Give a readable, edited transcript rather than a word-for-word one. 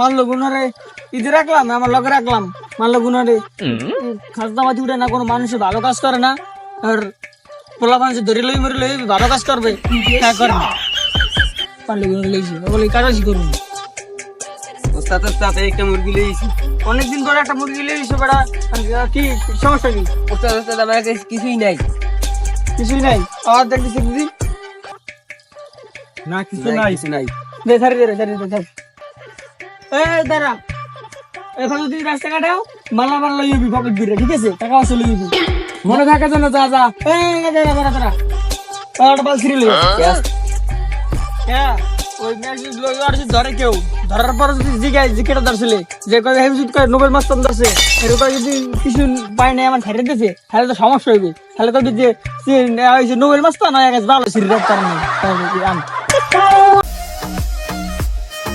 মানলো গুনারে ইদি রাখলাম, আমার লগে রাখলাম, মানলো গুনারে খাজনাবাজি উঠে না, কোনো মানুষের ভালো কাজ করে না, আর পোলা মানুষ ধরে লই মরে লই ভালো কাজ করবে, তা করে না। পারলে গুনারে লইছি বলে কারাজি করুন। ওস্তাদ ওস্তাদ একটা মুরগি লইছি। অনেকদিন ধরে একটা মুরগি লইছি বেটা, কি সমস্যা কি? ওস্তাদ ওস্তাদ আমার কাছে কিছুই নাই। কিছুই নাই? আর দেখতেছি দিদি না কিছু নাই, কিছু নাই। দে ধারে দে ধারে দে ধারে। এ দাঁড়া, এখন যদি রাস্তা কাটাও মালা মাল লই যাবি পকেট ভিড়ে, ঠিক আছে? টাকা আসলে লই যাবি, মনে থাকে যেন। যা যা। দাঁড়া দাঁড়া দাঁড়া, পাওয়াটা বাল ছিঁড়ে লই। হ্যাঁ, ওই ম্যাচ লই আর যদি ধরে কেউ, ধরার পর যদি জিজ্ঞাসা ধরছিলে যে কয় হেম যদি কয় নোবেল মাস্টার ধরছে, এরকম যদি কিছু পায় নাই আমার ছেড়ে দিয়েছে, তাহলে তো সমস্যা হইবে। তাহলে তো যে নোবেল মাস্টার নয় ভালো সিরিয়াস কারণ নেই।